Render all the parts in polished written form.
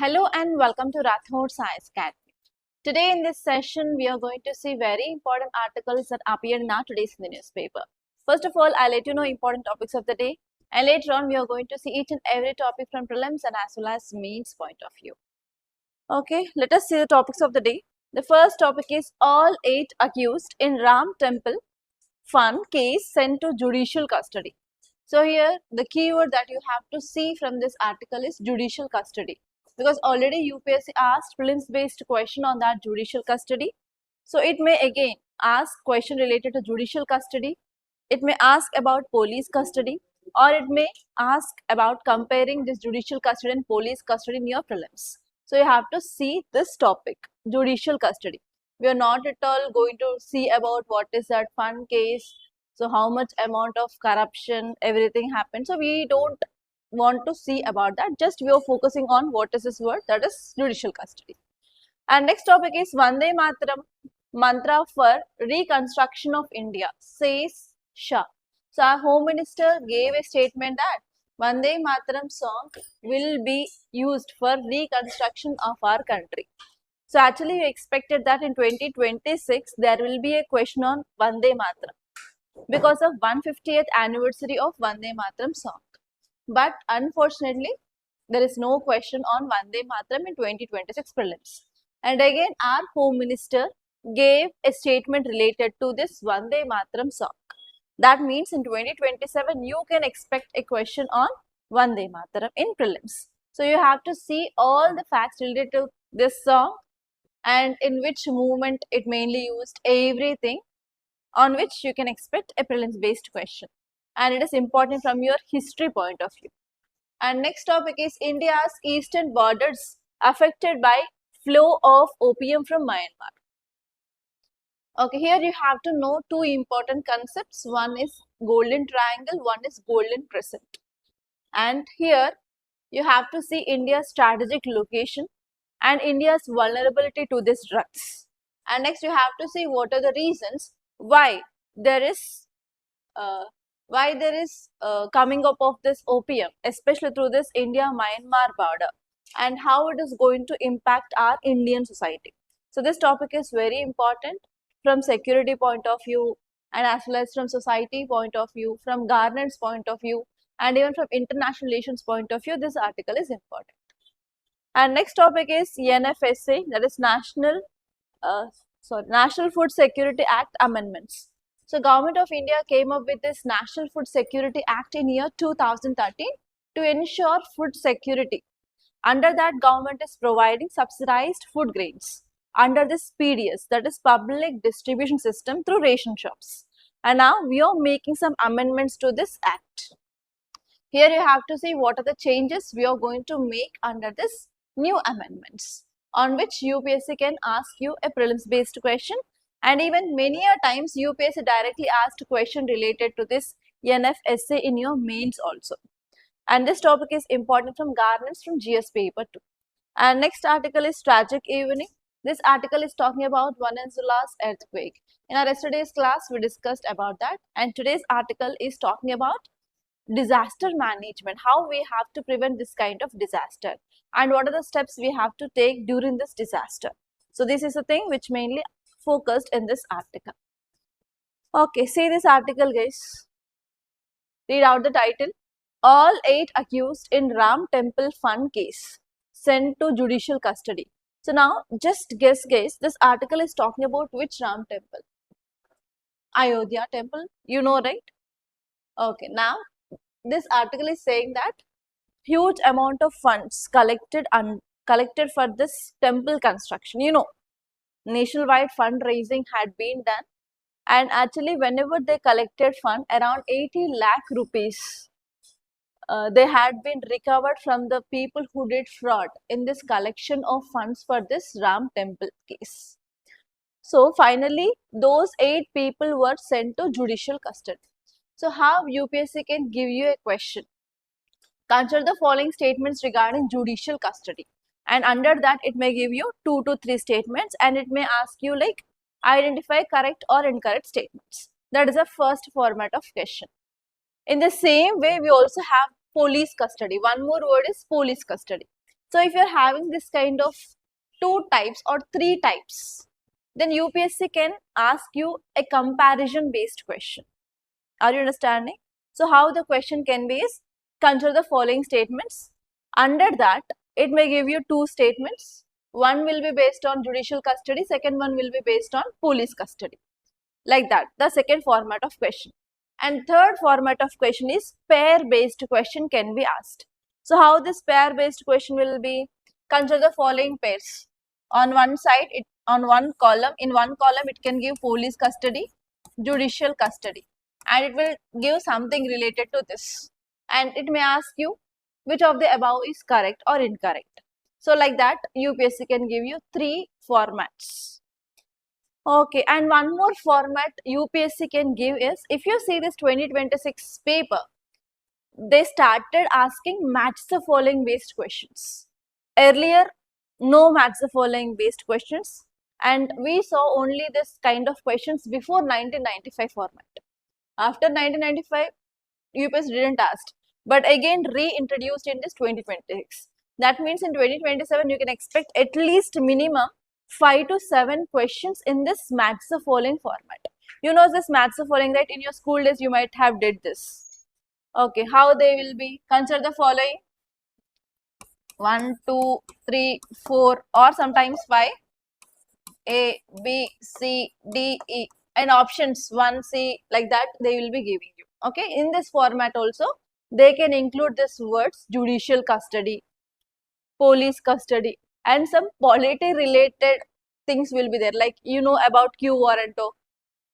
Hello and welcome to Rathods IAS Academy. Today in this session, we are going to see very important articles that appeared in our today's in the newspaper. First of all, I'll let you know important topics of the day, and later on we are going to see each and every topic from prelims and as well as mains point of view. Okay, let us see the topics of the day. The first topic is all 8 accused in Ram Temple Fund case sent to judicial custody. So here the keyword that you have to see from this article is judicial custody, because already UPSC asked prelims based question on that judicial custody. So it may again ask question related to judicial custody, it may ask about police custody, or it may ask about comparing this judicial custody and police custody in your prelims. So you have to see this topic, judicial custody. We are not at all going to see about what is that fund case, so how much amount of corruption, everything happened. So we don't want to see about that. Just we are focusing on what is this word, that is judicial custody. And next topic is Vande Mataram mantra for reconstruction of India, says Shah. So our Home Minister gave a statement that Vande Mataram song will be used for reconstruction of our country. So actually we expected that in 2026 there will be a question on Vande Mataram because of 150th anniversary of Vande Mataram song. But unfortunately, there is no question on Vande Mataram in 2026 prelims. And again, our Home Minister gave a statement related to this Vande Mataram song. That means in 2027, you can expect a question on Vande Mataram in prelims. So you have to see all the facts related to this song and in which movement it mainly used, everything on which you can expect a prelims based question, and it is important from your history point of view. And next topic is India's eastern borders affected by flow of opium from Myanmar. Okay, here you have to know two important concepts. One is golden triangle, one is golden crescent. And here you have to see India's strategic location and India's vulnerability to these drugs. And next you have to see what are the reasons why there is coming up of this opium, especially through this India-Myanmar border, and how it is going to impact our Indian society. So this topic is very important from security point of view, and as well as from society point of view, from governance point of view, and even from international relations point of view. This article is important. And next topic is NFSA, that is National Food Security Act amendments. So Government of India came up with this National Food Security Act in year 2013 to ensure food security. Under that, government is providing subsidized food grains under this PDS, that is Public Distribution System, through ration shops. And now we are making some amendments to this act. Here you have to see what are the changes we are going to make under this new amendments, on which UPSC can ask you a prelims based question, and even many a times UPSC directly asked a question related to this NFSA in your mains also. And this topic is important from governance from GS paper 2. And next article is tragic evening. This article is talking about Venezuela's earthquake. In our yesterday's class we discussed about that, and today's article is talking about disaster management, how we have to prevent this kind of disaster and what are the steps we have to take during this disaster. So this is a thing which mainly focused in this article. Okay, see this article guys. Read out the title. All 8 accused in Ram Temple Fund case sent to judicial custody. So now just guess guys, this article is talking about which Ram Temple? Ayodhya Temple, you know, right? Okay, now this article is saying that huge amount of funds collected for this temple construction. You know, nationwide fundraising had been done, and actually whenever they collected fund, around 80 lakh rupees they had been recovered from the people who did fraud in this collection of funds for this Ram Temple case. So finally those 8 people were sent to judicial custody. So how UPSC can give you a question? Consider the following statements regarding judicial custody, and under that it may give you 2 to 3 statements, and it may ask you like identify correct or incorrect statements. That is the first format of question. In the same way, we also have police custody. One more word is police custody. So if you're having this kind of 2 types or 3 types, then UPSC can ask you a comparison based question. Are you understanding? So how the question can be is, consider the following statements. Under that, it may give you 2 statements. One will be based on judicial custody, second one will be based on police custody. Like that, the second format of question. And third format of question is pair based question can be asked. So how this pair based question will be? Consider the following pairs. On one side, in one column it can give police custody, judicial custody, and it will give something related to this, and it may ask you which of the above is correct or incorrect. So like that, UPSC can give you 3 formats. Okay, and one more format UPSC can give is, if you see this 2026 paper, they started asking match the following based questions. Earlier, no match the following based questions, and we saw only this kind of questions before 1995 format. After 1995, UPSC didn't ask, but again reintroduced in this 2026. That means in 2027 you can expect at least minimum 5 to 7 questions in this match the following format. You know this match the following, right? In your school days you might have did this. Okay, how they will be? Consider the following: 1, 2, 3, 4, or sometimes 5. A, B, C, D, E, and options 1, C, like that they will be giving you. Okay, in this format also they can include this words judicial custody, police custody, and some polity related things will be there, like about Q warranto,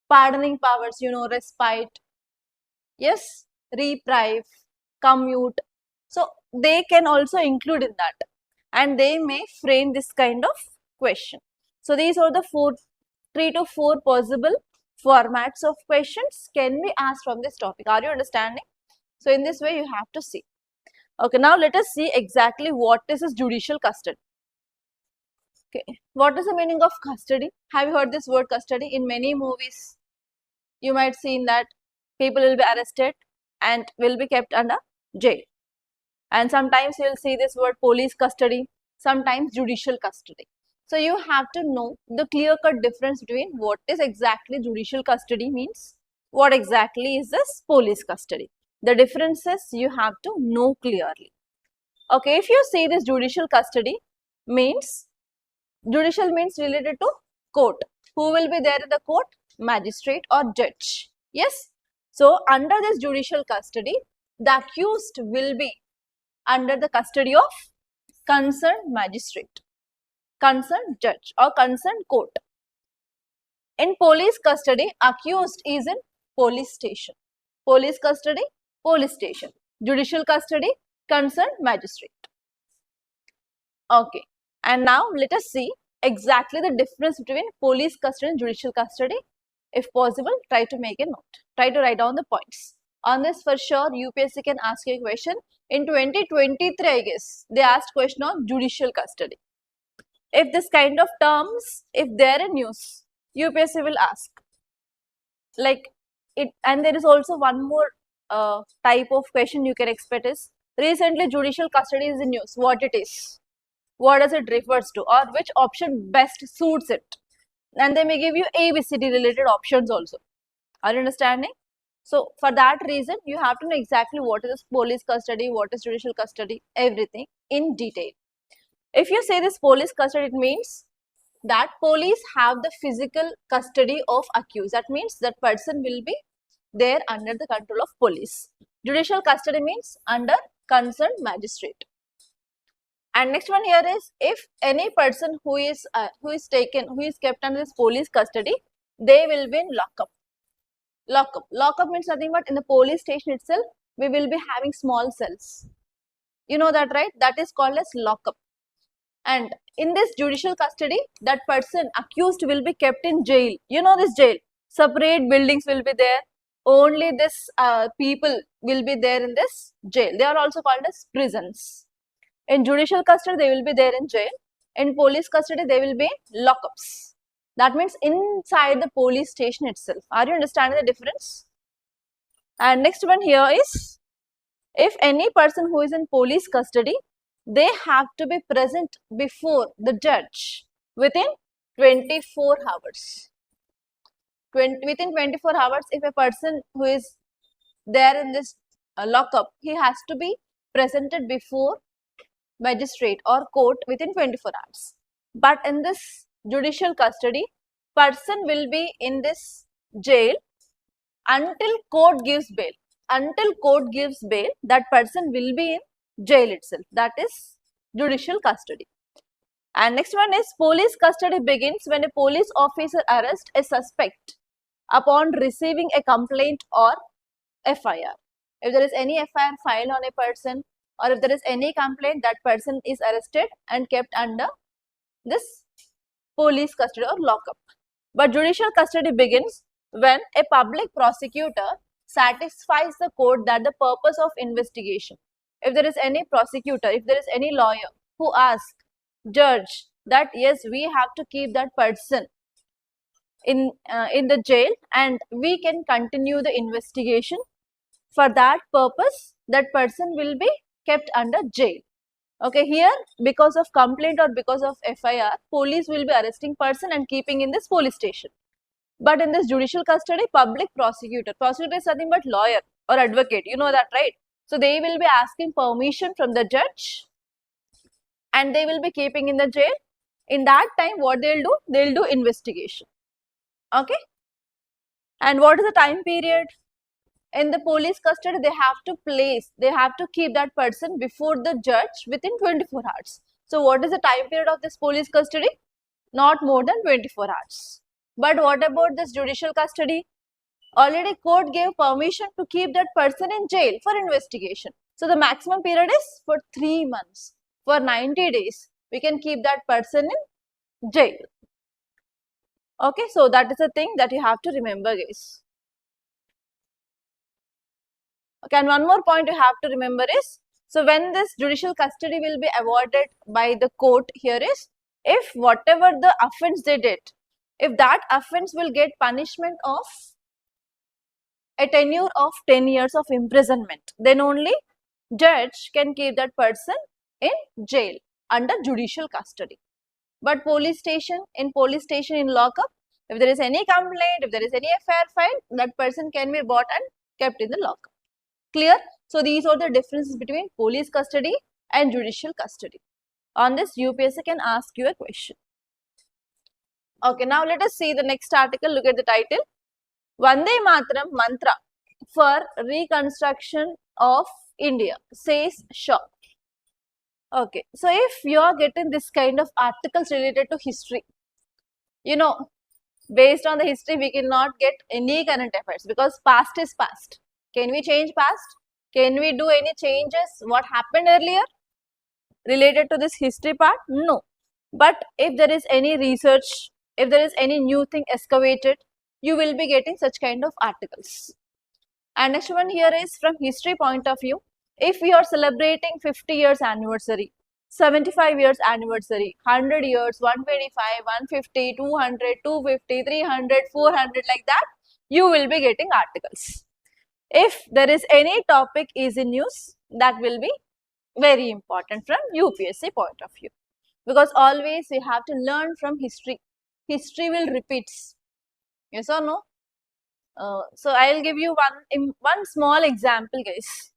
pardoning powers, respite, yes, reprieve, commute. So they can also include in that, and they may frame this kind of question. So these are the 3 to 4 possible formats of questions can be asked from this topic. Are you understanding? So in this way you have to see. Okay, now let us see exactly what is this judicial custody. Okay, what is the meaning of custody? Have you heard this word custody? In many movies you might seen that people will be arrested and will be kept under jail, and sometimes you will see this word police custody, sometimes judicial custody. So you have to know the clear-cut difference between what is exactly judicial custody means, what exactly is this police custody. The differences you have to know clearly. Okay, if you see this judicial custody means, judicial means related to court. Who will be there in the court? Magistrate or judge. Yes. So under this judicial custody, the accused will be under the custody of concerned magistrate, concerned judge, or concerned court. In police custody, accused is in police station. Police custody, police station. Judicial custody, concerned magistrate. Okay, and now let us see exactly the difference between police custody and judicial custody. If possible, try to make a note. Try to write down the points. On this, for sure, UPSC can ask you a question. In 2023, I guess, they asked question on judicial custody. If this kind of terms, if they are in news, UPSC will ask. Like it, and there is also one more type of question you can expect is, recently judicial custody is in news. What it is? What does it refers to? Or which option best suits it? And they may give you ABCD related options also. Are you understanding? So for that reason, you have to know exactly what is police custody, what is judicial custody, everything in detail. If you say this police custody, it means that police have the physical custody of accused. That means that person will be there under the control of police. Judicial custody means under concerned magistrate. And next one here is, if any person who is kept under this police custody, they will be in lockup. Lockup means nothing but in the police station itself, we will be having small cells. You know that, right? That is called as lockup. And in this judicial custody, that person accused will be kept in jail. You know this jail. Separate buildings will be there. Only this people will be there in this jail. They are also called as prisons. In judicial custody, they will be there in jail. In police custody, they will be in lockups. That means inside the police station itself. Are you understanding the difference? And next one here is, if any person who is in police custody, they have to be present before the judge within 24 hours. Within 24 hours, if a person who is there in this lockup, he has to be presented before magistrate or court within 24 hours. But in this judicial custody, person will be in this jail until court gives bail. Until court gives bail, that person will be in jail itself. That is judicial custody. And next one is police custody begins when a police officer arrests a suspect upon receiving a complaint or FIR. If there is any FIR filed on a person, or if there is any complaint, that person is arrested and kept under this police custody or lockup. But judicial custody begins when a public prosecutor satisfies the court that the purpose of investigation. If there is any prosecutor, if there is any lawyer who asks judge that yes, we have to keep that person in the jail and we can continue the investigation, for that purpose that person will be kept under jail. Okay, here because of complaint or because of FIR, police will be arresting person and keeping in this police station. But in this judicial custody, public prosecutor is nothing but lawyer or advocate, you know that, right? So they will be asking permission from the judge and they will be keeping in the jail. In that time, what they'll do? They'll do investigation. Okay. And what is the time period? In the police custody, they have to keep that person before the judge within 24 hours. So what is the time period of this police custody? Not more than 24 hours. But what about this judicial custody? Already court gave permission to keep that person in jail for investigation. So the maximum period is for 3 months. For 90 days, we can keep that person in jail. Okay, so that is a thing that you have to remember, guys. Okay, and one more point you have to remember is, so when this judicial custody will be awarded by the court here is, if whatever the offense they did, if that offense will get punishment of a tenure of 10 years of imprisonment, then only judge can keep that person in jail under judicial custody. But police station in lockup, if there is any complaint, if there is any FIR file, that person can be brought and kept in the lockup. Clear? So these are the differences between police custody and judicial custody. On this, UPSC can ask you a question. Okay, now let us see the next article. Look at the title. Vande Mataram mantra for reconstruction of India, says Shaw. Okay, so if you are getting this kind of articles related to history, you know, based on the history, we cannot get any current affairs because past is past. Can we change past? Can we do any changes? What happened earlier related to this history part? No. But if there is any research, if there is any new thing excavated, you will be getting such kind of articles. And next one here is from history point of view. If we are celebrating 50 years anniversary, 75 years anniversary, 100 years, 125, 150, 200, 250, 300, 400 like that, you will be getting articles. If there is any topic is in news, that will be very important from UPSC point of view. Because always we have to learn from history. History will repeat. Yes or no? So I will give you one small example, guys.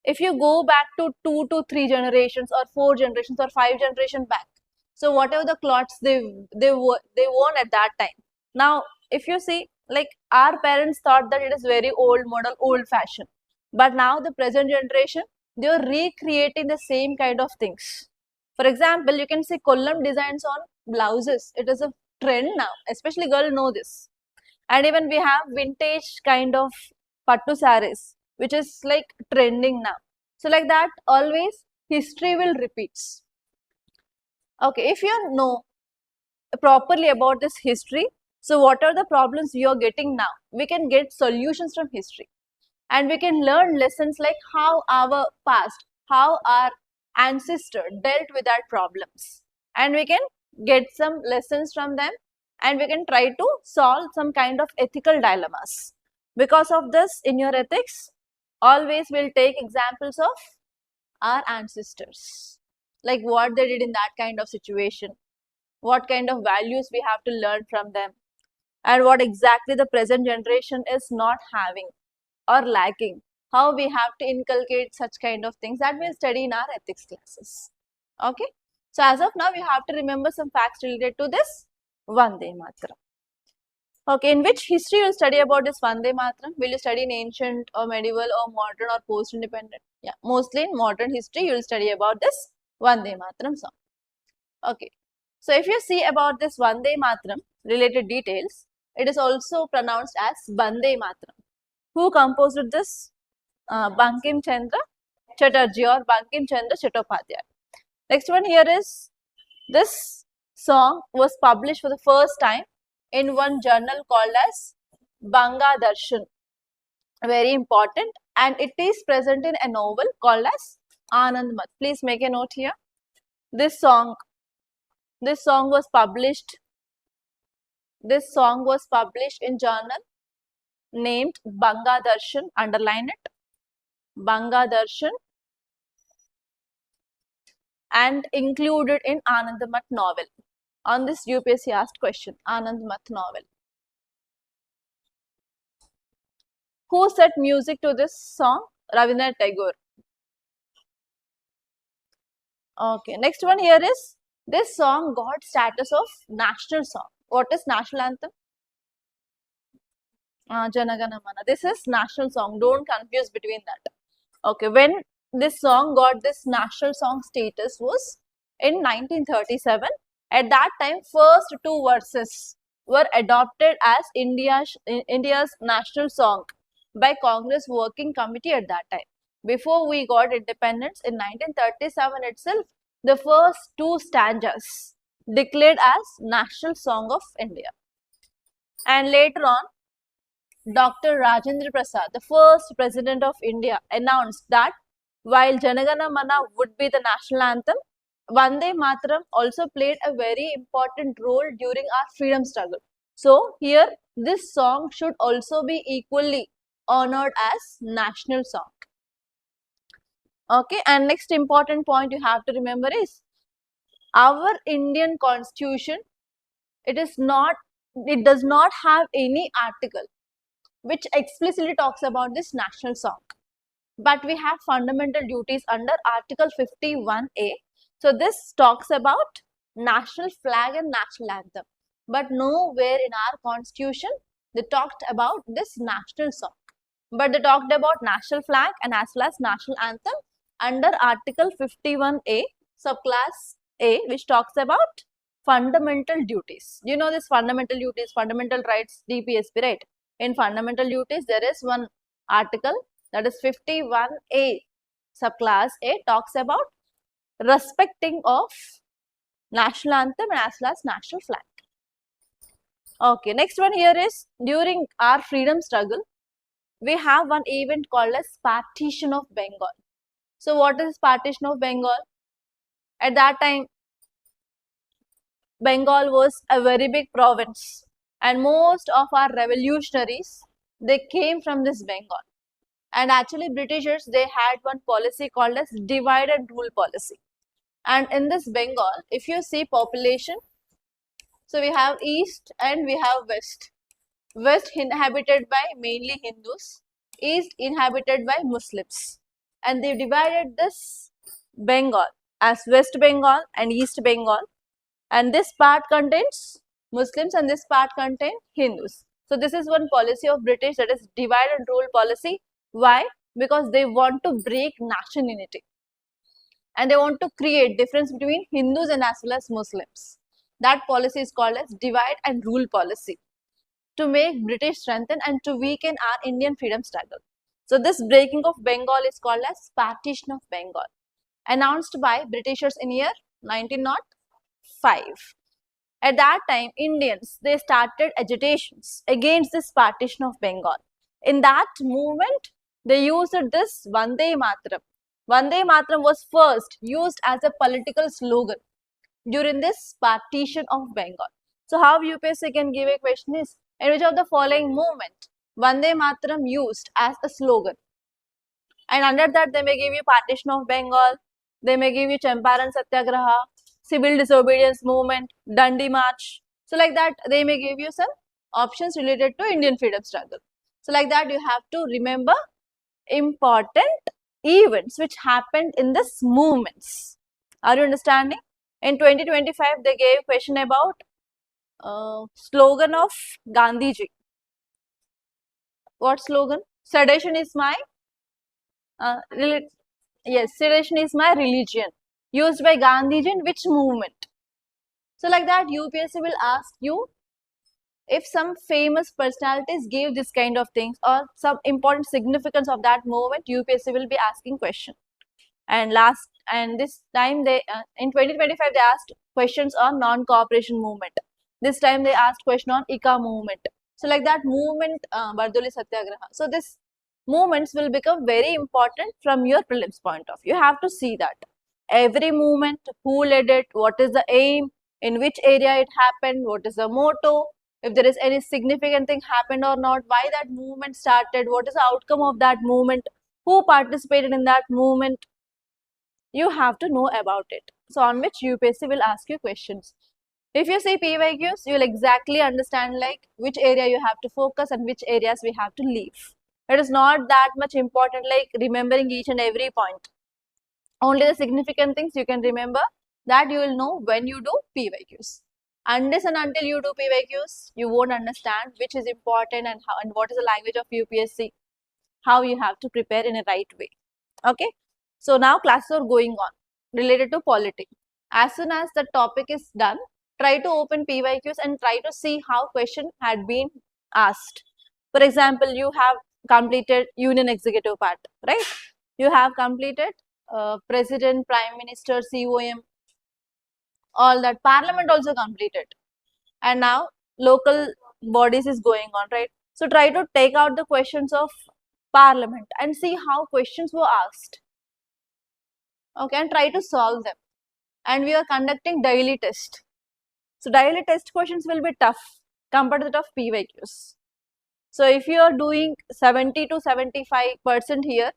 If you go back to 2 to 3 generations or 4 generations or 5 generations back, so whatever the clothes they worn at that time. Now, if you see, like our parents thought that it is very old model, old fashion. But now the present generation, they are recreating the same kind of things. For example, you can see column designs on blouses. It is a trend now, especially girls know this. And even we have vintage kind of pattu saris, which is like trending now. So like that, always history will repeat. Okay, if you know properly about this history, so what are the problems we are getting now? We can get solutions from history. And we can learn lessons like how our past, how our ancestor dealt with that problems. And we can get some lessons from them and we can try to solve some kind of ethical dilemmas. Because of this, in your ethics, always we'll take examples of our ancestors. like what they did in that kind of situation, what kind of values we have to learn from them, and what exactly the present generation is not having or lacking, how we have to inculcate such kind of things that we'll study in our ethics classes. Okay. So as of now, we have to remember some facts related to this Vande Mataram. Okay, in which history you will study about this Vande Mataram? Will you study in ancient or medieval or modern or post-independent? Yeah, mostly in modern history you will study about this Vande Mataram song. Okay, so if you see about this Vande Mataram related details, it is also pronounced as Vande Mataram. Who composed this? Bankim Chandra Chatterjee or Bankim Chandra Chattopadhyay. Next one here is, this song was published for the first time in one journal called as Banga Darshan. Very important, and it is present in a novel called as Anand Mat. Please make a note here. This song was published. This song was published in journal named Banga Darshan. Underline it. Banga Darshan, and included in Anand Mat novel. On this UPSC asked question, Anand Mat novel. Who set music to this song? Rabindranath Tagore. Okay, next one here is, this song got status of national song. What is national anthem? Jana Gana Mana. This is national song. Don't confuse between that. Okay, when this song got this national song status was in 1937. At that time, first two verses were adopted as India's national song by Congress Working Committee at that time. Before we got independence in 1937 itself, the first two stanzas declared as National Song of India. And later on, Dr. Rajendra Prasad, the first president of India, announced that while Jana Gana Mana would be the national anthem, Vande Mataram also played a very important role during our freedom struggle. So here, this song should also be equally honored as national song. Okay, and next important point you have to remember is, our Indian constitution, it does not have any article which explicitly talks about this national song. But we have fundamental duties under Article 51A. So this talks about national flag and national anthem. But nowhere in our constitution they talked about this national song. But they talked about national flag and as well as national anthem under Article 51A, subclass A, which talks about fundamental duties. You know this fundamental duties, fundamental rights, DPSP, right? In fundamental duties, there is one article, that is 51A, subclass A, talks about respecting of national anthem and as well as national flag. Okay, next one here is, during our freedom struggle, we have one event called as Partition of Bengal. So what is Partition of Bengal? At that time, Bengal was a very big province, and most of our revolutionaries, they came from this Bengal. And actually Britishers, they had one policy called as divide and rule policy. And in this Bengal, if you see population, so we have east and we have west. West inhabited by mainly Hindus, east inhabited by Muslims. And they divided this Bengal as West Bengal and East Bengal. And this part contains Muslims and this part contains Hindus. So this is one policy of British, that is divide and rule policy. Why? Because they want to break national unity. And they want to create difference between Hindus and as well as Muslims. That policy is called as divide and rule policy, to make British strengthen and to weaken our Indian freedom struggle. So this breaking of Bengal is called as Partition of Bengal, announced by Britishers in year 1905. At that time, Indians, they started agitations against this Partition of Bengal. In that movement, they used this Vande Mataram. Vande Mataram was first used as a political slogan during this Partition of Bengal. So how UPSC can give a question is, in which of the following movement Vande Mataram used as a slogan? And under that they may give you Partition of Bengal, They may give you Champaran Satyagraha, Civil Disobedience Movement, Dandi March. So like that, they may give you some options related to Indian freedom struggle. So like that, you have to remember important events which happened in this movements. Are you understanding? In 2025, they gave question about slogan of Gandhiji. What slogan? Sedation is my yes, sedation is my religion. Used by Gandhiji in which movement? So like that, UPSC will ask you if some famous personalities gave this kind of things or some important significance of that movement. UPSC will be asking question. And this time they in 2025 they asked questions on non-cooperation movement. This time they asked question on ICA movement. So like that movement, Bardoli Satyagraha. So this movements will become very important from your prelims point of view. You have to see that every movement, who led it, what is the aim, in which area it happened, what is the motto, if there is any significant thing happened or not, why that movement started, what is the outcome of that movement, who participated in that movement. You have to know about it. So on which UPSC will ask you questions. If you see PYQs, you will exactly understand like which area you have to focus and which areas we have to leave. It is not that much important like remembering each and every point. Only the significant things you can remember, that you will know when you do PYQs. Unless and until you do PYQs, you won't understand which is important and how and what is the language of UPSC, how you have to prepare in a right way. Okay. So now classes are going on related to polity. As soon as the topic is done, try to open PYQs and try to see how question had been asked. For example, you have completed Union Executive part, right? You have completed President, Prime Minister, COM, all that. Parliament also completed. And now local bodies is going on, right? So try to take out the questions of Parliament and see how questions were asked. Okay, and try to solve them. And we are conducting daily test. So daily test questions will be tough compared to that of PYQs. So if you are doing 70 to 75% here,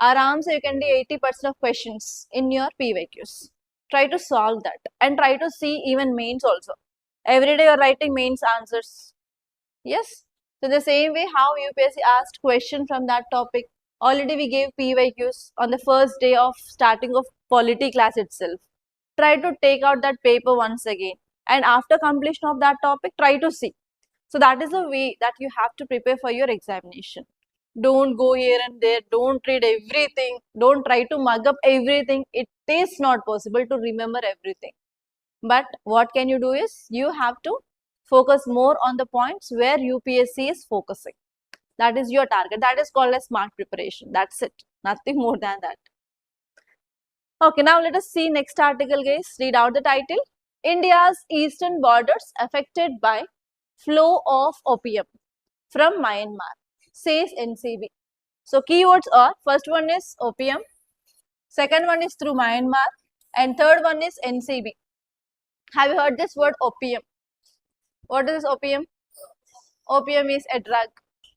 around so you can do 80% of questions in your PYQs. Try to solve that and try to see even mains also. Every day you are writing mains answers. Yes. So the same way how UPSC asked question from that topic. Already we gave PYQs on the first day of starting of polity class itself. Try to take out that paper once again, and after completion of that topic, try to see. So that is the way that you have to prepare for your examination. Don't go here and there, don't read everything, don't try to mug up everything. It is not possible to remember everything. But what can you do is, you have to focus more on the points where UPSC is focusing. That is your target. That is called as smart preparation. That's it. Nothing more than that. Okay, now let us see next article, guys. Read out the title. India's eastern borders affected by flow of opium from Myanmar, says NCB. So keywords are, first one is opium, second one is through Myanmar, and third one is NCB. Have you heard this word opium? What is opium? Opium is a drug.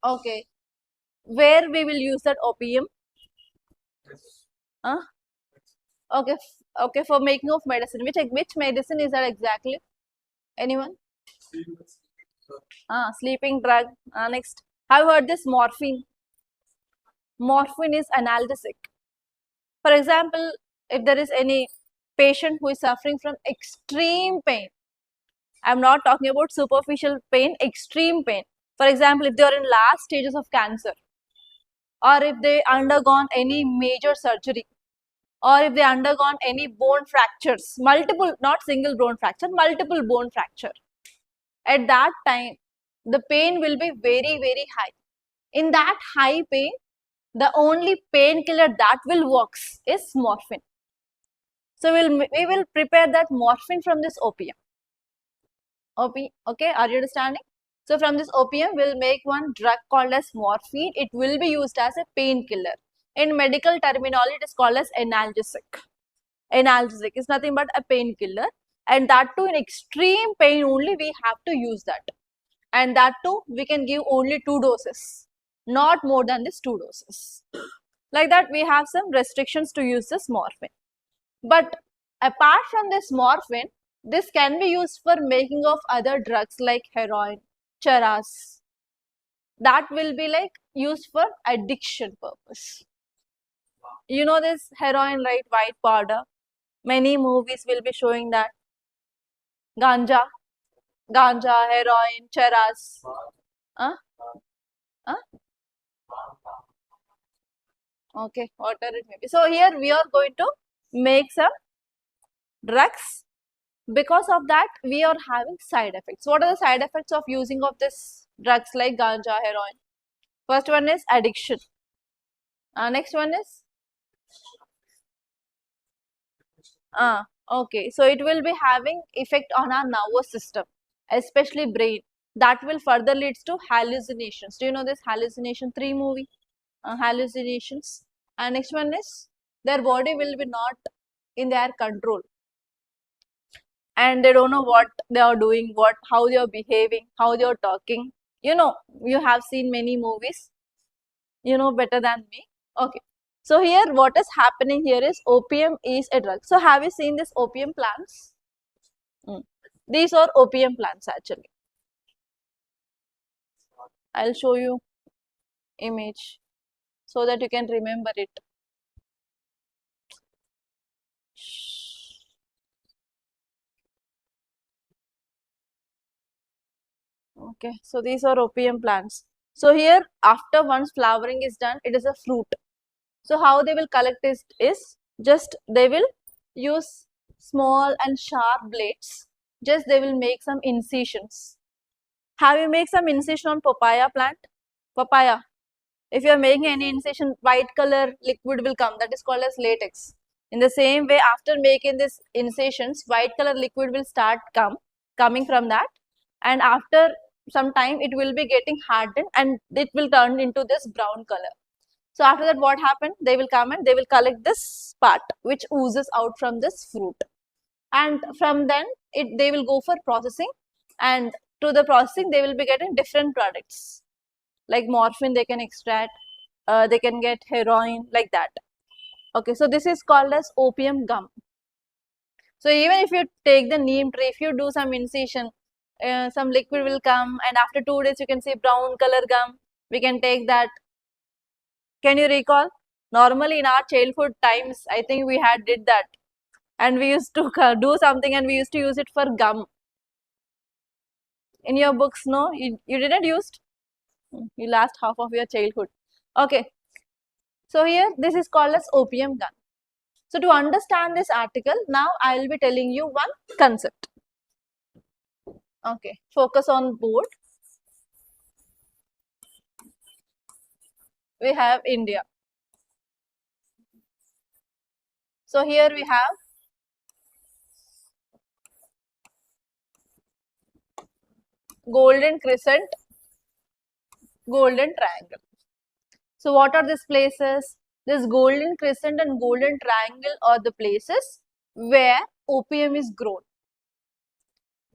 Okay. Where we will use that opium? Huh? Okay. Okay, for making of medicine. Which medicine is that exactly? Anyone? Sleeping drug. Next. Have you heard this morphine? Morphine is analgesic. For example, if there is any patient who is suffering from extreme pain, I am not talking about superficial pain, extreme pain. For example, if they are in last stages of cancer, or if they undergone any major surgery, or if they undergone any bone fractures, multiple, not single bone fracture, multiple bone fracture. At that time, the pain will be very, very high. In that high pain, the only painkiller that will work is morphine. So we will prepare that morphine from this opium. Okay, are you understanding? So from this opium, we'll make one drug called as morphine. It will be used as a painkiller. In medical terminology, it is called as analgesic. Analgesic is nothing but a painkiller, and that too in extreme pain only we have to use that. And that too we can give only 2 doses, not more than this 2 doses. Like that, we have some restrictions to use this morphine. But apart from this morphine, this can be used for making of other drugs like heroin, charas. That will be like used for addiction purpose. You know this heroin, right? White powder. Many movies will be showing that. Ganja, ganja, heroin, charas. Huh? Huh? Okay, whatever it may be. So here we are going to make some drugs. Because of that, we are having side effects. What are the side effects of using of this drugs like ganja, heroin? First one is addiction. Next one is okay. So it will be having effect on our nervous system, especially brain. That will further leads to hallucinations. Do you know this hallucination 3 movie? Hallucinations. And next one is their body will be not in their control, and they don't know what they are doing, how they are behaving, how they are talking. You know, you have seen many movies. You know better than me. Okay. So here what is happening here is opium is a drug. So have you seen this opium plants? These are opium plants actually. I'll show you image so that you can remember it. Okay, so these are opium plants. So here after once flowering is done, it is a fruit. So how they will collect is just they will use small and sharp blades. Just they will make some incisions. Have you make some incision on papaya plant? Papaya. If you are making any incision, white color liquid will come. That is called as latex. In the same way, after making this incisions, white color liquid will start coming from that, and after some time it will be getting hardened and it will turn into this brown color. So after that, what happened? They will come and they will collect this part which oozes out from this fruit, and from then they will go for processing, and to the processing they will be getting different products like morphine they can extract, they can get heroin like that. Okay, so this is called as opium gum. So even if you take the neem tree, if you do some incision, some liquid will come, and after 2 days you can see brown color gum. We can take that. Can you recall? Normally in our childhood times, I think we had did that, and we used to do something and we used to use it for gum. In your books, no, you didn't use. You last half of your childhood. Okay. So here this is called as opium gun. So to understand this article, now I will be telling you one concept. Okay, focus on board. We have India. So here we have golden crescent, golden triangle. So what are these places? This golden crescent and golden triangle are the places where opium is grown.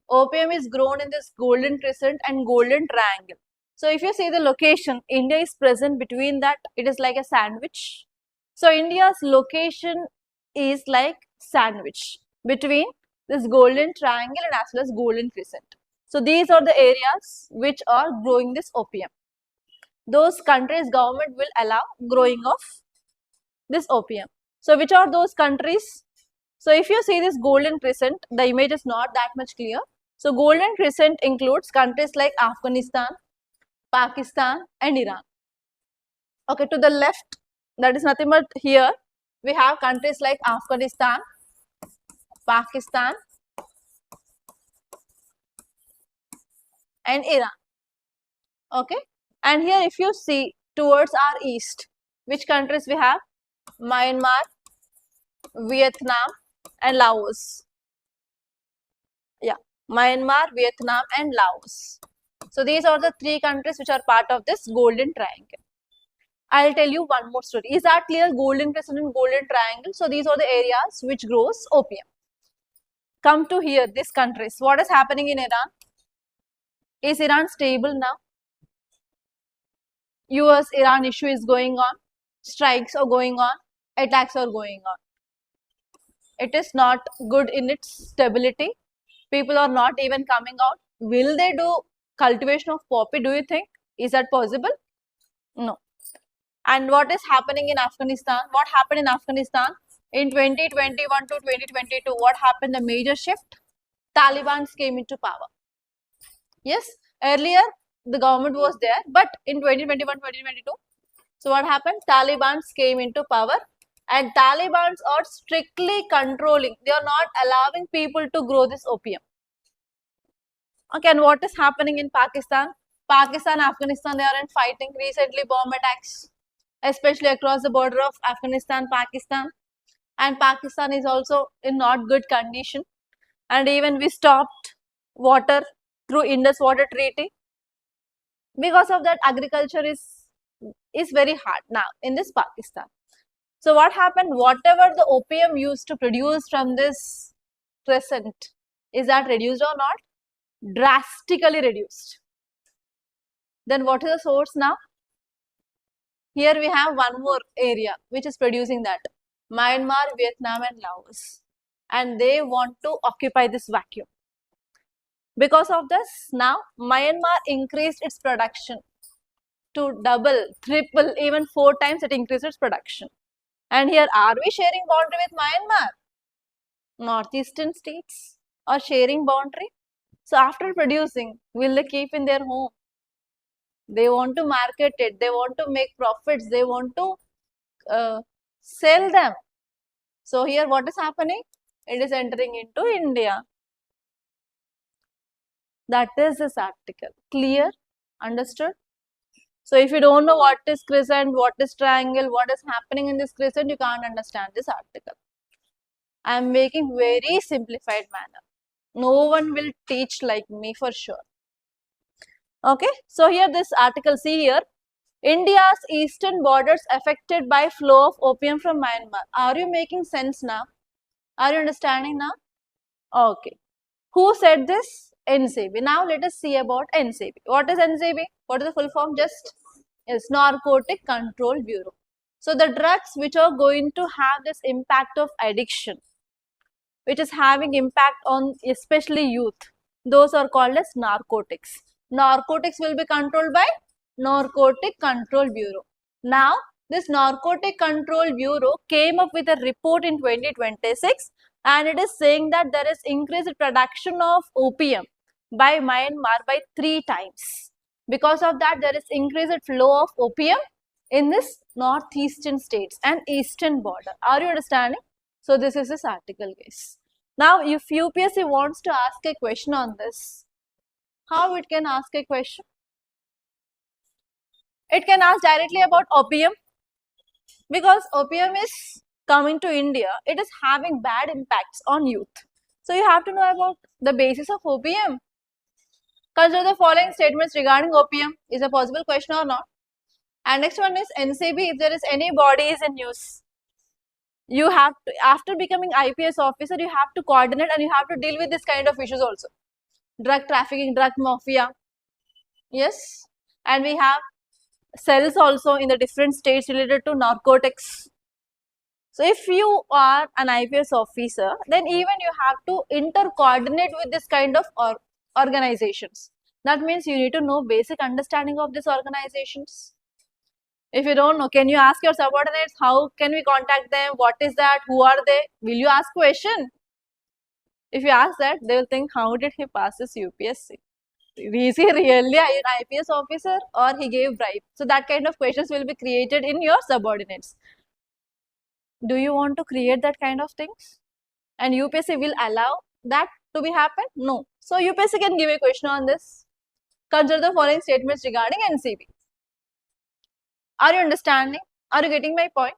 Opium is grown in this golden crescent and golden triangle. So if you see the location, India is present between that. It is like a sandwich. So India's location is like sandwich between this golden triangle and as well as golden crescent. So these are the areas which are growing this opium. Those countries' government will allow growing of this opium. So which are those countries? So if you see this golden crescent, the image is not that much clear. So golden crescent includes countries like Afghanistan, Pakistan and Iran. Okay, to the left, that is nothing but here we have countries like Afghanistan, Pakistan and Iran. Okay, and here if you see towards our east, which countries we have? Myanmar, Vietnam and Laos. Yeah, Myanmar, Vietnam and Laos. So these are the 3 countries which are part of this golden triangle. I'll tell you one more story. Is that clear? Golden crescent and golden triangle. So these are the areas which grows opium. Come to here, these countries. What is happening in Iran? Is Iran stable now? US-Iran issue is going on. Strikes are going on. Attacks are going on. It is not good in its stability. People are not even coming out. Will they do cultivation of poppy, do you think? Is that possible? No. And what is happening in Afghanistan? What happened in Afghanistan? In 2021 to 2022, what happened? The major shift? Taliban came into power. Yes, earlier the government was there, but in 2021, 2022, so what happened? Taliban came into power, and Taliban are strictly controlling. They are not allowing people to grow this opium. Okay, and what is happening in Pakistan? Pakistan, Afghanistan, they are in fighting. Recently, bomb attacks, especially across the border of Afghanistan, Pakistan, and Pakistan is also in not good condition. And even we stopped water through Indus Water Treaty. Because of that, agriculture is very hard now in this Pakistan. So what happened? Whatever the opium used to produce from this crescent, is that reduced or not? Drastically reduced. Then what is the source now? Here we have one more area which is producing that. Myanmar, Vietnam and Laos. And they want to occupy this vacuum. Because of this, now Myanmar increased its production to double, triple, even 4 times it increased its production. And here, are we sharing boundary with Myanmar? Northeastern states are sharing boundary. So after producing, will they keep in their home? They want to market it. They want to make profits. They want to sell them. So here, what is happening? It is entering into India. That is this article. Clear? Understood? So if you don't know what is crescent, what is triangle, what is happening in this crescent, you can't understand this article. I am making very simplified manner. No one will teach like me for sure. Okay, so here this article, see here, India's eastern borders affected by flow of opium from Myanmar. Are you making sense now? Are you understanding now? Okay. Who said this? NCB. Now let us see about NCB. What is NCB? What is the full form? Just is Narcotics Control Bureau. So the drugs which are going to have this impact of addiction, which is having impact on especially youth, those are called as narcotics. Narcotics will be controlled by Narcotics Control Bureau. Now, this Narcotics Control Bureau came up with a report in 2026 and it is saying that there is increased production of opium by Myanmar by 3 times. Because of that, there is increased flow of opium in this northeastern states and eastern border. Are you understanding? So this is this article, guys. Now, if UPSC wants to ask a question on this, how it can ask a question? It can ask directly about opium, because opium is coming to India. It is having bad impacts on youth. So you have to know about the basis of opium. Consider the following statements regarding opium. Is a possible question or not? And next one is NCB. If there is any body is in use, you have to, after becoming IPS officer, you have to coordinate and you have to deal with this kind of issues also. Drug trafficking, drug mafia. Yes. And we have cells also in the different states related to narcotics. So if you are an IPS officer, then even you have to inter-coordinate with this kind of organizations. That means you need to know basic understanding of these organizations. If you don't know, can you ask your subordinates, how can we contact them, what is that, who are they? Will you ask question? If you ask that, they will think, how did he pass this UPSC? Is he really an IPS officer or he gave bribe? So that kind of questions will be created in your subordinates. Do you want to create that kind of things? And UPSC will allow that to be happen? No. So UPSC can give a question on this. Consider the following statements regarding NCB. Are you understanding? Are you getting my point?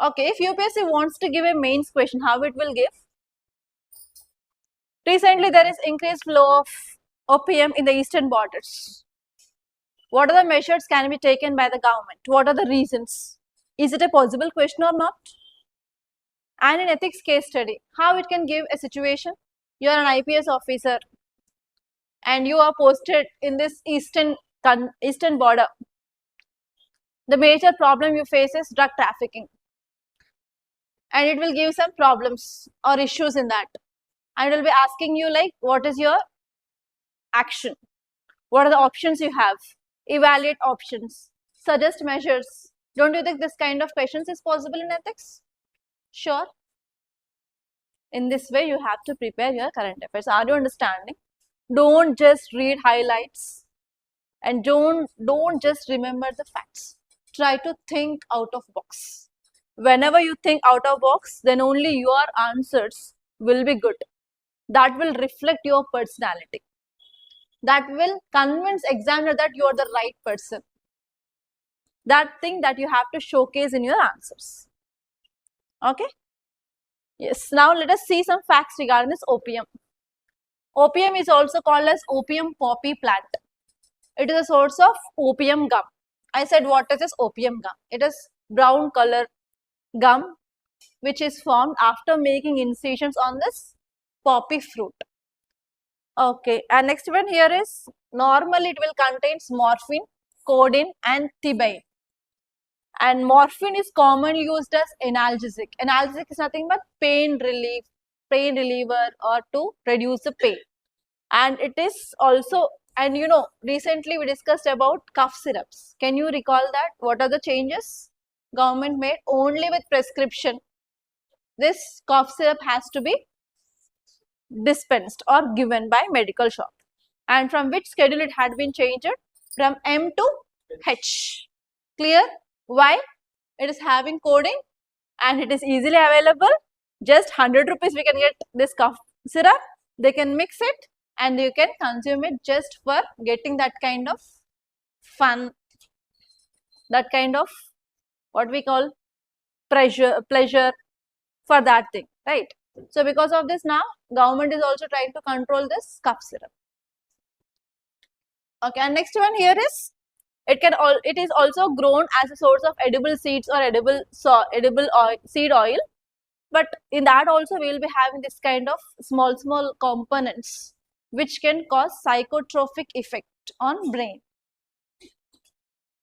Okay, if UPSC wants to give a mains question, how it will give? Recently, there is increased flow of opium in the eastern borders. What are the measures can be taken by the government? What are the reasons? Is it a possible question or not? And in ethics case study, how it can give a situation? You are an IPS officer and you are posted in this eastern border. The major problem you face is drug trafficking. and it will give some problems or issues in that, and it will be asking you like, what is your action, what are the options you have, evaluate options, suggest measures. Don't you think this kind of questions is possible in ethics? Sure. In this way you have to prepare your current affairs. Are you understanding? Don't just read highlights, and don't just remember the facts. Try to think out of box. Whenever you think out of box, then only your answers will be good. That will reflect your personality. That will convince examiner that you are the right person. That thing that you have to showcase in your answers. Okay? Yes. Now let us see some facts regarding this opium. Opium is also called as opium poppy plant. It is a source of opium gum. I said, what is this opium gum? It is brown color gum which is formed after making incisions on this poppy fruit. Okay, and next one here is, normally it will contains morphine, codeine and thebaine. And morphine is commonly used as analgesic. Analgesic is nothing but pain reliever, or to reduce the pain. And it is also, and you know, recently we discussed about cough syrups. Can you recall that? What are the changes government made? Only with prescription, this cough syrup has to be dispensed or given by medical shop. And from which schedule it had been changed? From M to H. Clear? Why? It is having coding and it is easily available. Just 100 rupees we can get this cough syrup. They can mix it and you can consume it just for getting that kind of fun, that kind of what we call pleasure for that thing, right? So because of this, now government is also trying to control this cough syrup. Okay, and next one here is, it is also grown as a source of edible seeds or edible oil, seed oil. But in that also we will be having this kind of small components which can cause psychotropic effect on brain.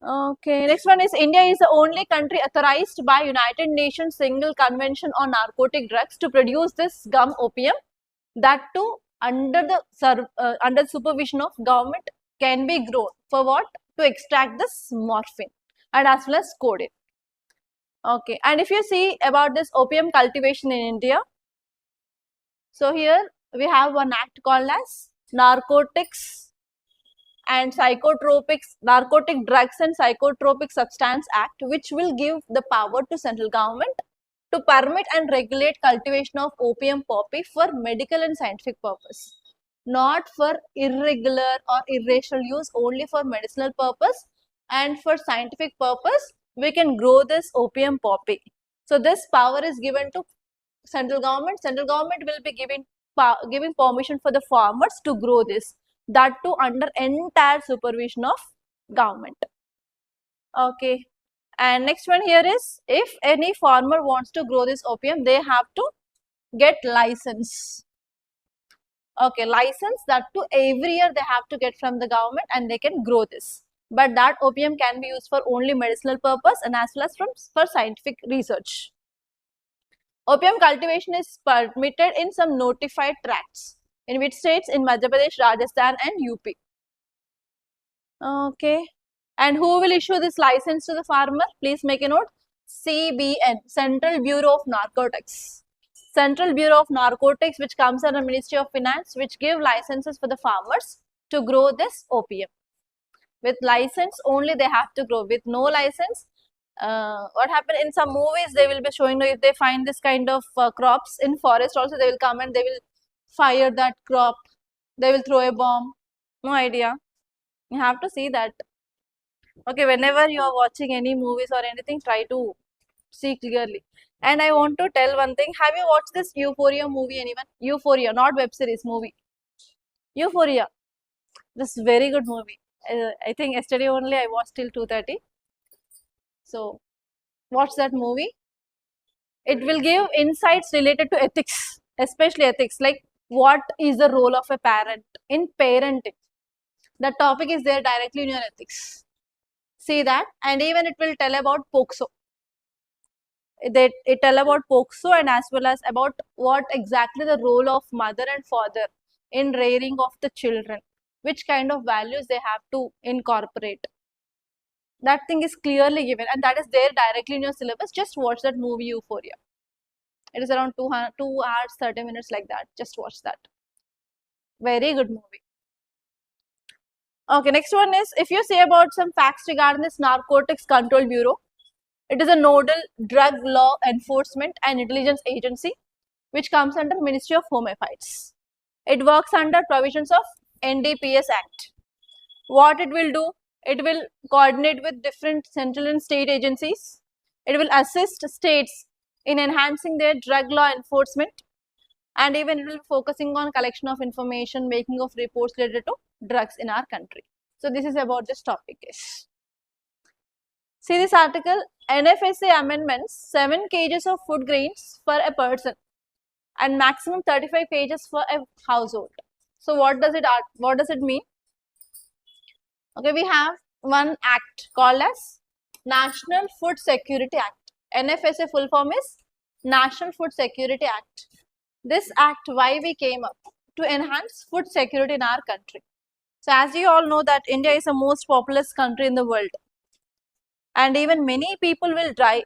Okay, next one is, India is the only country authorized by United Nations Single Convention on Narcotic Drugs to produce this gum opium, that too under the supervision of government, can be grown for what? To extract this morphine and as well as codeine. Okay, and if you see about this opium cultivation in India, so here we have one act called as Narcotics Narcotic Drugs and Psychotropic Substance Act, which will give the power to central government to permit and regulate cultivation of opium poppy for medical and scientific purpose, not for irregular or irrational use, only for medicinal purpose, and for scientific purpose we can grow this opium poppy. So this power is given to central government. Central government will be giving permission for the farmers to grow this, that too under entire supervision of government. Okay, and next one here is, if any farmer wants to grow this opium, they have to get license. Okay, license, that too every year they have to get from the government, and they can grow this. But that opium can be used for only medicinal purpose and as well as for scientific research. Opium cultivation is permitted in some notified tracts. In which states? In Madhya Pradesh, Rajasthan and UP. Okay. And who will issue this license to the farmer? Please make a note. CBN, Central Bureau of Narcotics. Central Bureau of Narcotics, which comes under Ministry of Finance, which give licenses for the farmers to grow this opium. With license only they have to grow. With no license, what happened in some movies, they will be showing, if they find this kind of crops in forest also, they will come and they will fire that crop, they will throw a bomb. No idea. You have to see that. Okay, whenever you are watching any movies or anything, try to see clearly. And I want to tell one thing. Have you watched this Euphoria movie, anyone? Euphoria, not web series, movie. Euphoria. This very good movie. I think yesterday only I watched till 2:30. So, watch that movie. It will give insights related to ethics, especially ethics, like what is the role of a parent in parenting. The topic is there directly in your ethics. See that, and even it will tell about POCSO. It tell about POCSO and as well as about what exactly the role of mother and father in rearing of the children, which kind of values they have to incorporate. That thing is clearly given and that is there directly in your syllabus. Just watch that movie Euphoria. It is around 2 hours 30 minutes like that. Just watch that. Very good movie. Okay, next one is, if you say about some facts regarding this Narcotics Control Bureau, it is a nodal drug law enforcement and intelligence agency which comes under Ministry of Home Affairs. It works under provisions of NDPS Act. What it will do? It will coordinate with different central and state agencies. It will assist states in enhancing their drug law enforcement, and even it will be focusing on collection of information, making of reports related to drugs in our country. So this is about this topic. See this article, NFSA amendments 7 kgs of food grains for a person and maximum 35 kgs for a household. So what does it mean? Okay, we have one act called as National Food Security Act. NFSA full form is National Food Security Act. This act, why we came up? To enhance food security in our country. So as you all know that India is the most populous country in the world. And even many people will die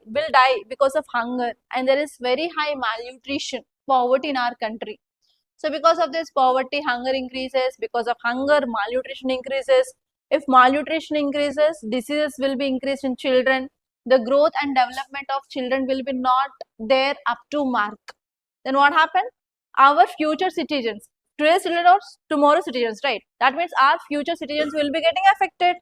because of hunger, and there is very high malnutrition, poverty in our country. So because of this poverty, hunger increases. Because of hunger, malnutrition increases. If malnutrition increases, diseases will be increased in children. The growth and development of children will be not there up to mark. Then what happened? Our future citizens, today's children or tomorrow's citizens, right? That means our future citizens will be getting affected.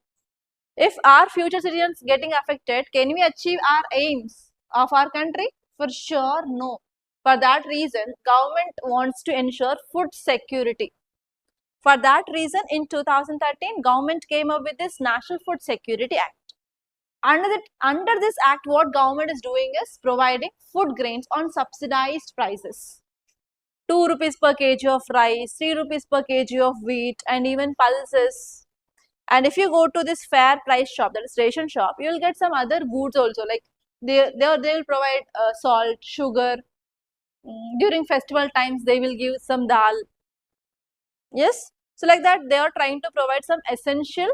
If our future citizens getting affected, can we achieve our aims of our country? For sure, no. For that reason, government wants to ensure food security. For that reason, in 2013, government came up with this National Food Security Act. Under this act, what government is doing is providing food grains on subsidized prices. 2 rupees per kg of rice, 3 rupees per kg of wheat, and even pulses. And if you go to this fair price shop, that is ration shop, you will get some other goods also, like they will provide salt, sugar. During festival times, they will give some dal. Yes, so like that, they are trying to provide some essential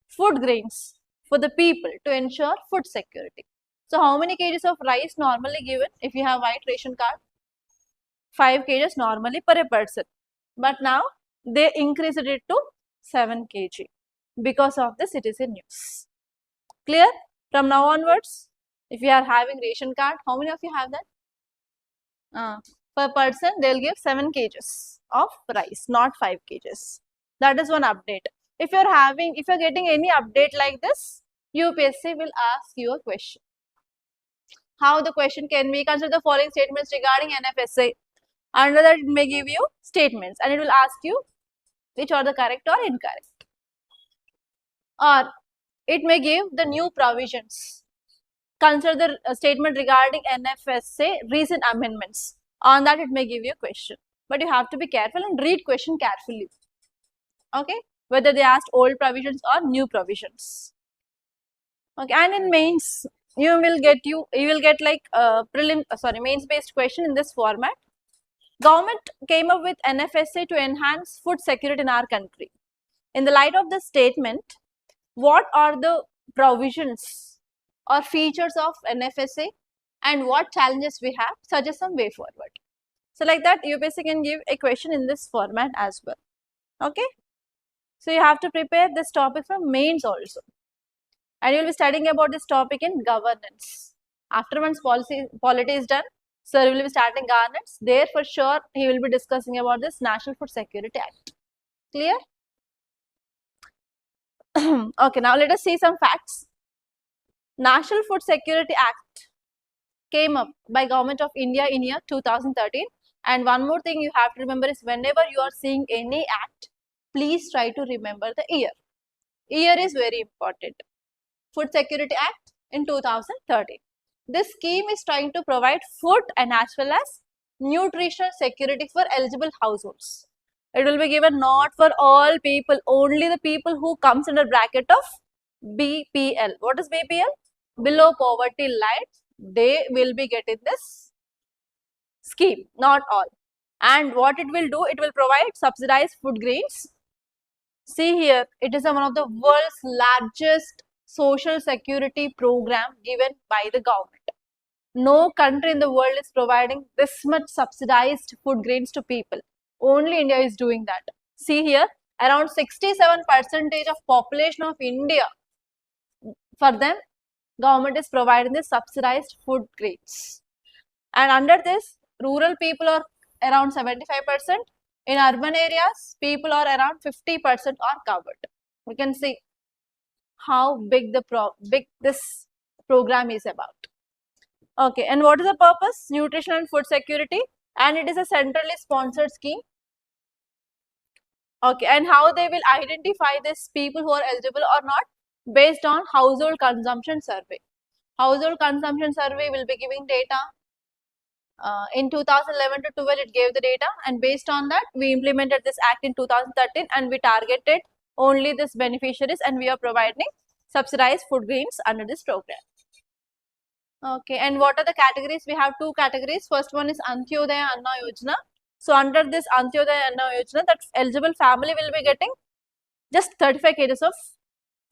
food grains for the people to ensure food security. So how many kgs of rice normally given if you have white ration card? 5 kgs normally per a person. But now they increased it to 7 kg because of the citizen news. Clear? From now onwards, if you are having ration card, how many of you have that? Per person, they will give 7 kgs of rice, not 5 kgs. That is one update. If you are getting any update like this, UPSC will ask you a question. How the question can be? Consider the following statements regarding NFSA. Under that, it may give you statements and it will ask you which are the correct or incorrect. Or it may give the new provisions. Consider the statement regarding NFSA recent amendments. On that, it may give you a question. But you have to be careful and read question carefully. Okay, whether they asked old provisions or new provisions. Okay, and in mains, you will get like mains based question in this format. Government came up with NFSA to enhance food security in our country. In the light of this statement, what are the provisions or features of NFSA and what challenges we have? Suggest some way forward. So like that, UPSC can give a question in this format as well. Okay. So you have to prepare this topic from mains also. And you will be studying about this topic in governance. After once polity is done, sir will be starting governance. There for sure, he will be discussing about this National Food Security Act. Clear? Okay, now let us see some facts. National Food Security Act came up by Government of India in year 2013. And one more thing you have to remember is whenever you are seeing any act, please try to remember the year. Year is very important. Food Security Act in 2013. This scheme is trying to provide food and as well as nutritional security for eligible households. It will be given not for all people, only the people who comes under bracket of BPL. What is BPL? Below poverty line they will be getting this scheme, not all. And what it will do, it will provide subsidized food grains. See here, it is one of the world's largest social security program given by the government. No country in the world is providing this much subsidized food grains to people. Only India is doing that. See here, around 67% of population of India, for them, government is providing this subsidized food grains. And under this, rural people are around 75%. In urban areas, people are around 50% are covered. We can see how big this program is about. Okay, and what is the purpose? Nutrition and food security, and it is a centrally sponsored scheme. Okay, and how they will identify these people who are eligible or not? Based on household consumption survey. Household consumption survey will be giving data. In 2011 to 12, it gave the data, and based on that, we implemented this act in 2013, and we targeted only this beneficiaries, and we are providing subsidized food grains under this program. Okay, and what are the categories? We have two categories. First one is Antyodaya Anna Yojana. So under this Antyodaya Anna Yojana, that eligible family will be getting just 35 kgs of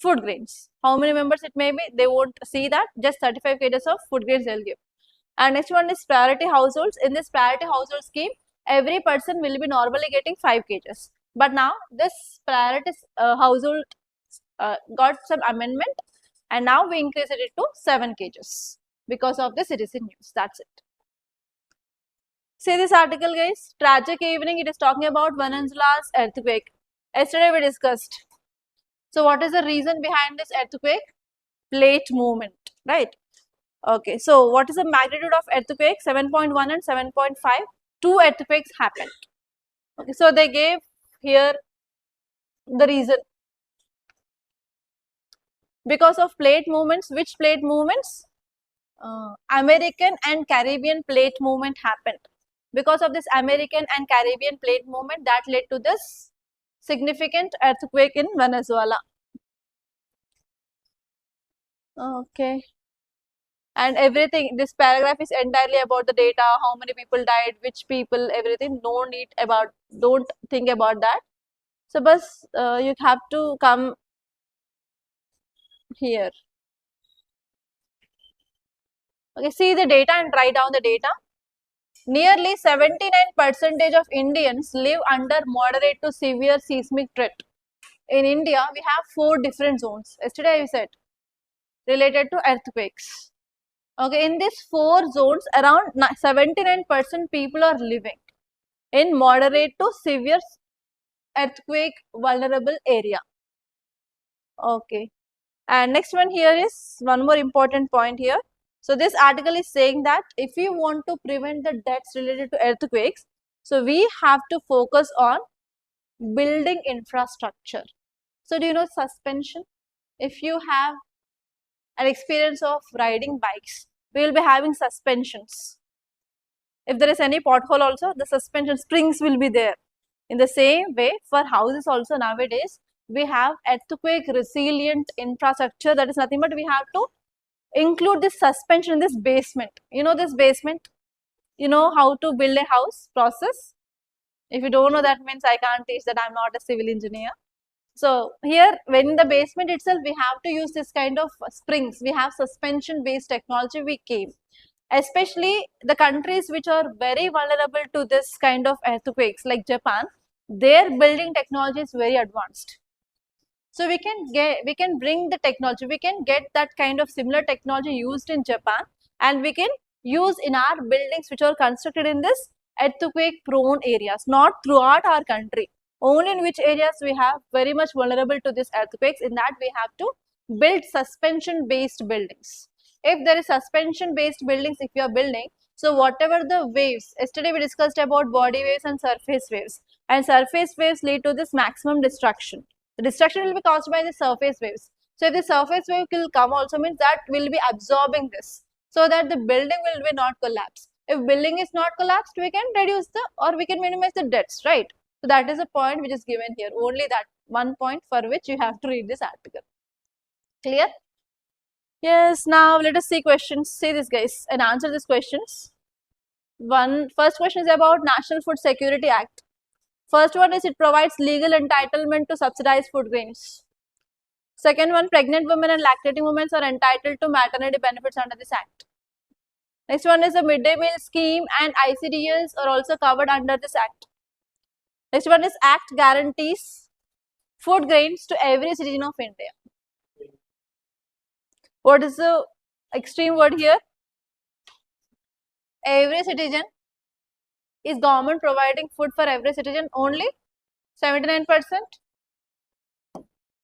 food grains. How many members it may be? They won't see that. Just 35 kgs of food grains they'll give. And next one is priority households. In this priority household scheme, every person will be normally getting 5 kgs. But now this priority household got some amendment, and now we increase it to 7 kgs. Because of the citizen news. That's it. See this article, guys. Tragic evening. It is talking about Venezuela's earthquake. Yesterday we discussed. So what is the reason behind this earthquake? Plate movement, right? Okay. So what is the magnitude of earthquake? 7.1 and 7.5. Two earthquakes happened. Okay. So they gave here the reason. Because of plate movements. Which plate movements? American and Caribbean plate movement happened. Because of this American and Caribbean plate movement, that led to this significant earthquake in Venezuela. Okay. And everything, this paragraph is entirely about the data, how many people died, which people, everything. No need about, don't think about that. So, but you have to come here. Okay, see the data and write down the data. Nearly 79% of Indians live under moderate to severe seismic threat. In India, we have 4 different zones. Yesterday I said, related to earthquakes. Okay, in these 4 zones, around 79% people are living in moderate to severe earthquake vulnerable area. Okay, and next one here is one more important point here. So this article is saying that if we want to prevent the deaths related to earthquakes, so we have to focus on building infrastructure. So do you know suspension? If you have an experience of riding bikes, we will be having suspensions. If there is any pothole also, the suspension springs will be there. In the same way, for houses also nowadays, we have earthquake resilient infrastructure. That is nothing but we have to include this suspension in this basement. You know this basement? You know how to build a house process? If you don't know, that means I can't teach that. I'm not a civil engineer. So here, when in the basement itself, we have to use this kind of springs. We have suspension based technology we came. Especially the countries which are very vulnerable to this kind of earthquakes like Japan, their building technology is very advanced. So we can bring the technology, we can get that kind of similar technology used in Japan, and we can use in our buildings which are constructed in this earthquake prone areas, not throughout our country. Only in which areas we have very much vulnerable to these earthquakes, in that we have to build suspension based buildings. If there is suspension based buildings, if you are building, so whatever the waves, yesterday we discussed about body waves and surface waves, and surface waves lead to this maximum destruction. The destruction will be caused by the surface waves. So if the surface wave will come also, means that will be absorbing this, so that the building will be not collapse. If building is not collapsed, we can reduce the, or we can minimize the deaths, right? So that is a point which is given here, only that one point for which you have to read this article. Clear? Yes, now let us see questions. See this guys and answer these questions. First question is about National Food Security Act. First one is it provides legal entitlement to subsidized food grains. Second one, pregnant women and lactating women are entitled to maternity benefits under this act. Next one is the midday meal scheme and ICDS are also covered under this act. Next one is act guarantees food grains to every citizen of India. What is the extreme word here? Every citizen. Is government providing food for every citizen? Only 79%.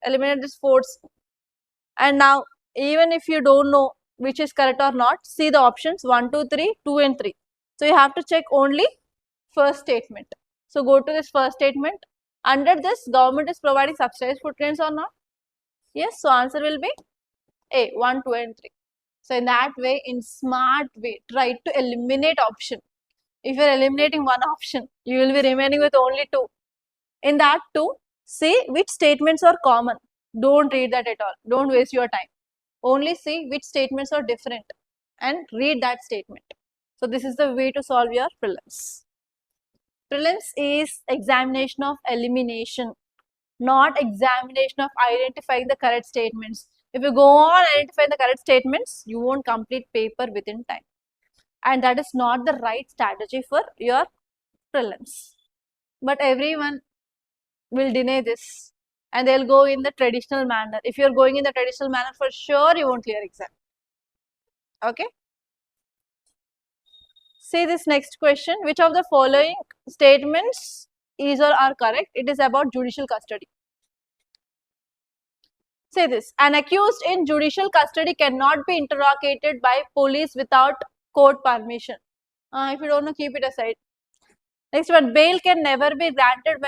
Eliminate this force. And now, even if you don't know which is correct or not, see the options 1, 2, 3, 2 and 3. So you have to check only first statement. So go to this first statement. Under this, government is providing subsidized food grains or not? Yes. So answer will be A, 1, 2 and 3. So in that way, in smart way, try to eliminate option. If you are eliminating one option, you will be remaining with only 2. In that 2, see which statements are common. Don't read that at all. Don't waste your time. Only see which statements are different and read that statement. So this is the way to solve your prelims. Prelims is examination of elimination, not examination of identifying the correct statements. If you go on identifying the correct statements, you won't complete paper within time. And that is not the right strategy for your prelims. But everyone will deny this and they'll go in the traditional manner. If you're going in the traditional manner, for sure you won't clear exam. Okay. See this next question. Which of the following statements is or are correct? It is about judicial custody. Say this. An accused in judicial custody cannot be interrogated by police without court permission. If you don't know, keep it aside. Next one, bail can never be granted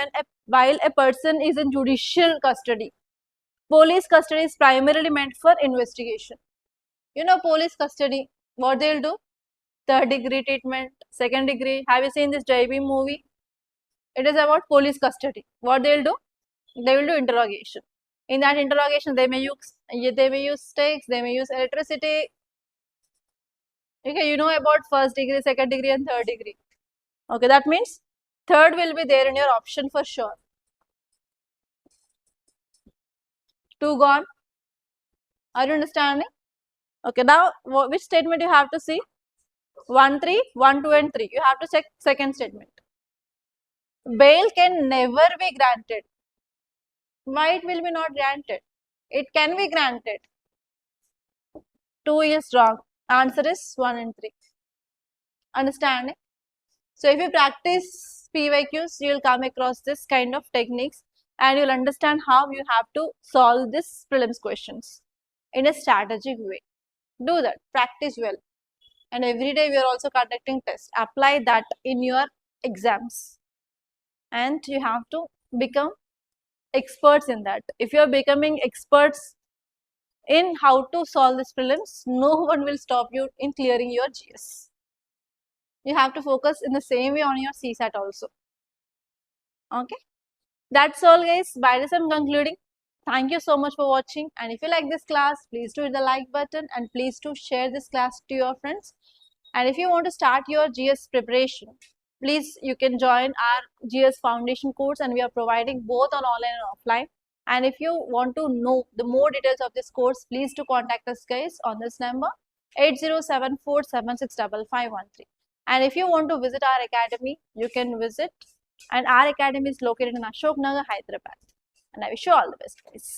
while a person is in judicial custody. Police custody is primarily meant for investigation. You know police custody, what they'll do? Third degree treatment, second degree. Have you seen this JB movie? It is about police custody. What they'll do? They will do interrogation. In that interrogation, they may use stakes, they may use electricity. Okay, you know about first degree, second degree and third degree. Okay, that means third will be there in your option for sure. 2 gone. Are you understanding? Okay, now which statement you have to see? 1, 3, 1, 2 and 3. You have to check second statement. Bail can never be granted. Why it will be not granted? It can be granted. 2 is wrong. Answer is 1 and 3. Understanding? So if you practice PYQs, you will come across this kind of techniques and you will understand how you have to solve this prelims questions in a strategic way. Do that. Practice well. And every day we are also conducting tests. Apply that in your exams. And you have to become experts in that. If you are becoming experts in how to solve this prelims, no one will stop you in clearing your GS. You have to focus in the same way on your CSAT also. Okay. That's all guys. By this I'm concluding. Thank you so much for watching. And if you like this class, please do hit the like button and please do share this class to your friends. And if you want to start your GS preparation, please you can join our GS foundation course and we are providing both on online and offline. And if you want to know the more details of this course, please do contact us guys on this number 8074765513. And if you want to visit our academy, you can visit. And our academy is located in Ashok Nagar, Hyderabad. And I wish you all the best guys.